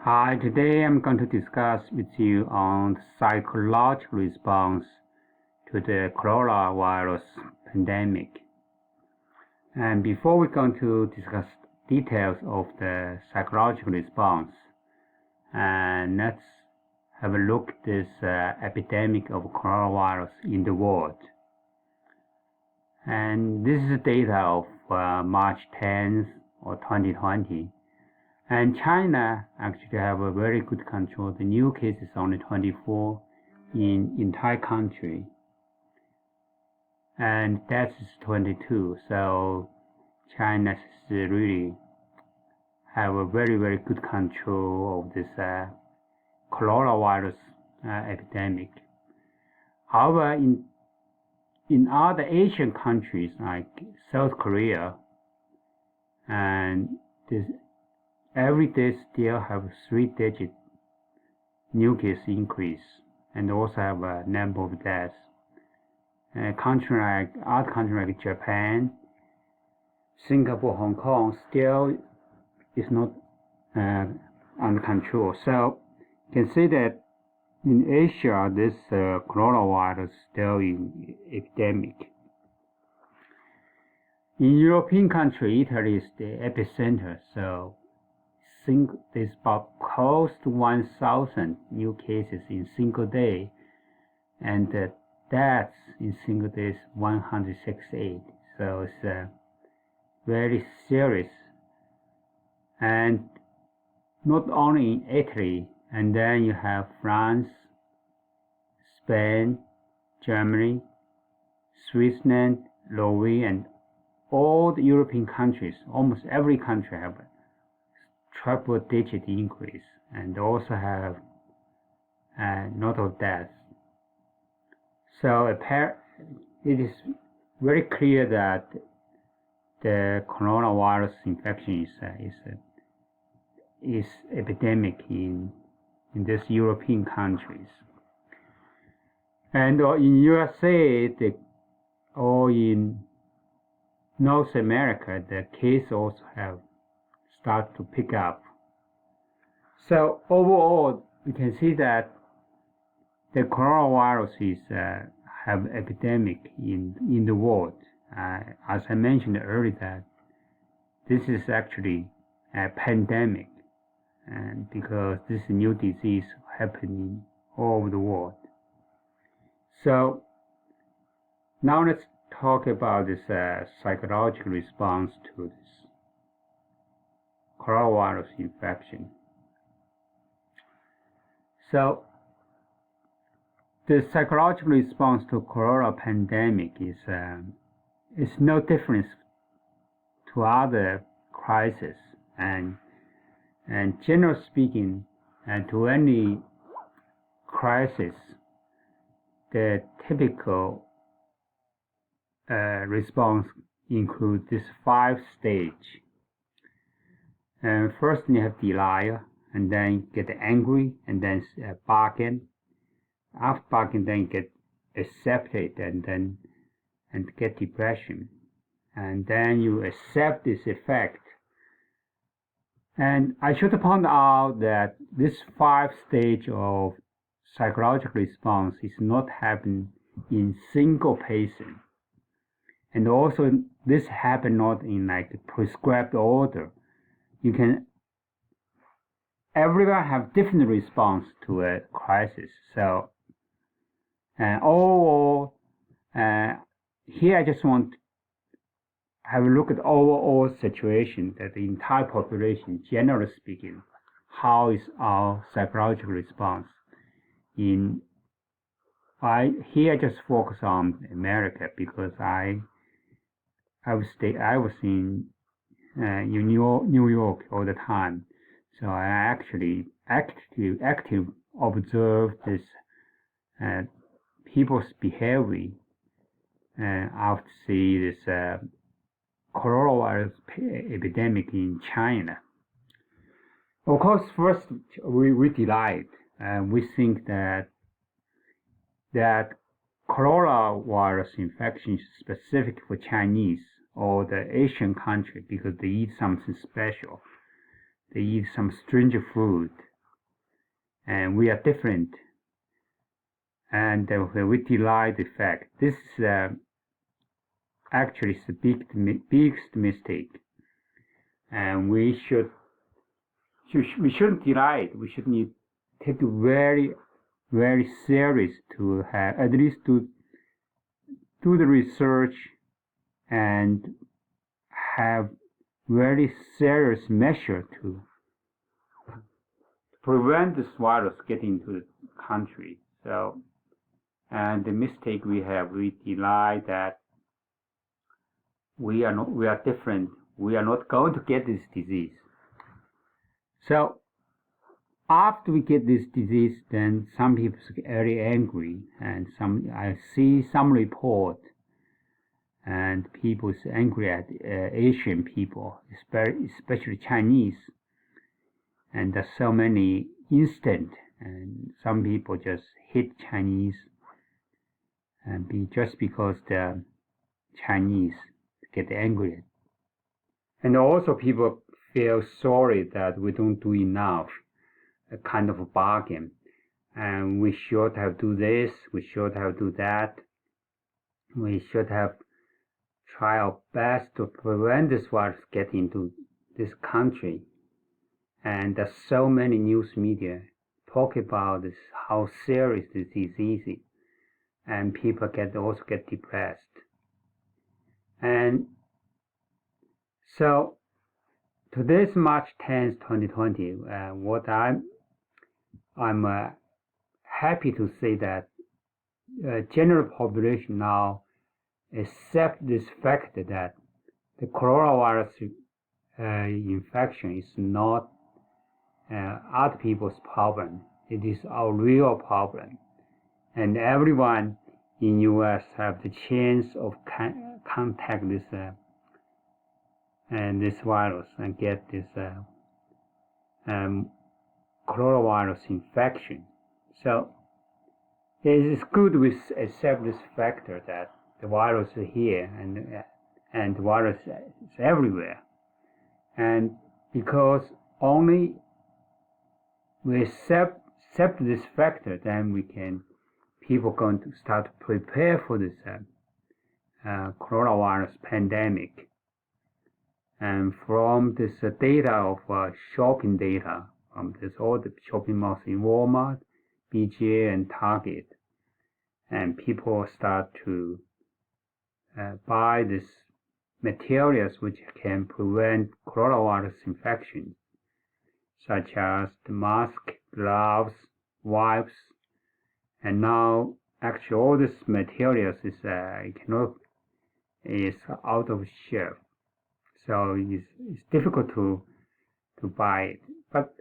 Hi, today I'm going to discuss with you on the psychological response to the coronavirus pandemic. And before we're going to discuss details of the psychological response, let's have a look at this epidemic of coronavirus in the world. And this is the data of March 10th or 2020. And China actually have a very good control. The new cases only 24 in entire country. And deaths is 22. So China really have a very, very good control of this coronavirus epidemic. However, in other Asian countries like South Korea, and every day still have 3-digit new case increase and also have a number of deaths. Other countries like Japan, Singapore, Hong Kong still is not under control. So you can see that in Asia, this coronavirus is still in epidemic. In European country, Italy is the epicenter. So there's about close to 1,000 new cases in single day, and the deaths in single day is 168. So it's very serious. And not only in Italy, and then you have France, Spain, Germany, Switzerland, Norway, and all the European countries. Almost every country have triple-digit increase and also have a lot of deaths. So it is very clear that the coronavirus infection is epidemic in these European countries. And in USA or in North America, the case also have start to pick up. So overall, we can see that the coronavirus is have epidemic in the world. As I mentioned earlier, that this is actually a pandemic, and because this new disease happening all over the world. So now let's talk about this psychological response to this coronavirus infection. So the psychological response to corona pandemic is no difference to other crises, and generally speaking, to any crisis, the typical response includes this 5 stage. First, you have denial, and then get angry, and then bargain. After bargain, then get accepted, and get depression. And then you accept this effect. And I should point out that this 5 stage of psychological response is not happening in single patient. And also, this happen not in like prescribed order. Everyone have different response to a crisis. So overall, here I just want to have a look at overall situation, that the entire population, generally speaking, how is our psychological response. Here I just focus on America because I was in New York all the time. So I actually active observe this people's behavior after see this coronavirus epidemic in China. Of course, first we delight. We think that coronavirus infection is specific for Chinese or the Asian country because they eat something special. They eat some strange food and we are different. And we deny the fact. This is actually the biggest mistake, and we shouldn't deny it. We should take it very, very serious to have at least to do the research and have very serious measure to prevent this virus getting into the country. So, and the mistake we have, we deny that we are different. We are not going to get this disease. So after we get this disease, then some people get very angry, and I see some report, and people is angry at Asian people, especially Chinese, and there's so many incidents, and some people just hate Chinese, and just because they're Chinese get angry, and also people feel sorry that we don't do enough. A kind of a bargain, and we should have do this, we should have do that, we should have try our best to prevent this virus getting into this country. And there's so many news media talk about this, how serious this disease is, and people also get depressed. And so today's March 10th, 2020, what I'm happy to say that general population now accept this fact that the coronavirus infection is not other people's problem. It is our real problem. And everyone in U.S. have the chance of contact this this virus and get this coronavirus infection. So it is good we accept this factor that the virus is here and the virus is everywhere. And because only we accept this factor, then people going to start to prepare for this coronavirus pandemic. And from this data of shopping data, from all the shopping malls in Walmart, BJ's, and Target, and people start to buy these materials which can prevent coronavirus infection, such as the mask, gloves, wipes, and now actually all these materials is out of shelf, so it's difficult to buy it. But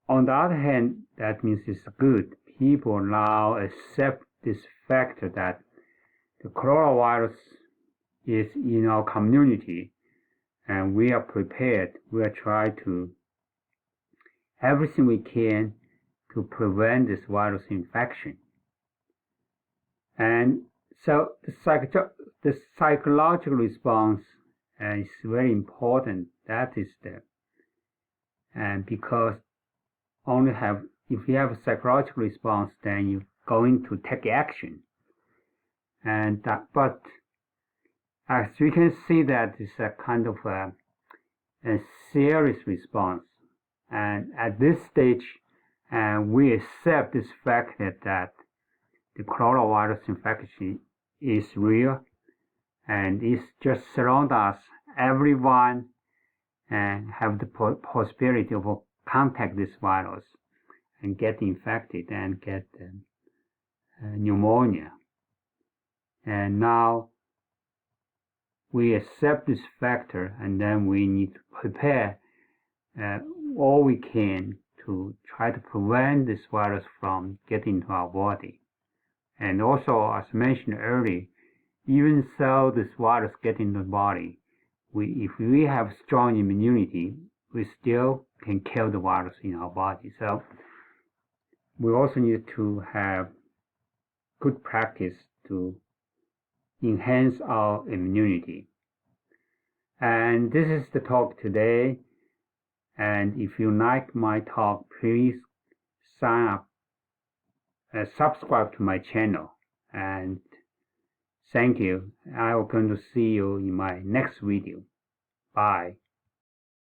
on the other hand, that means it's good. People now accept this fact that the coronavirus is in our community, and we are prepared. We are trying to everything we can to prevent this virus infection. And so the psychological response is very important. That is because if you have a psychological response, then you're going to take action. And but as we can see, that is a kind of a serious response. And at this stage, we accept this fact that the coronavirus infection is real, and it's just surround us. Everyone have the possibility of contact this virus and get infected and get pneumonia. And now we accept this factor, and then we need to prepare all we can to try to prevent this virus from getting into our body. And also, as mentioned earlier, even though this virus gets into the body, if we have strong immunity, we still can kill the virus in our body. So we also need to have good practice to enhance our immunity. And this is the talk today. And if you like my talk, please sign up, subscribe to my channel, and thank you. I will going to see you in my next video. Bye.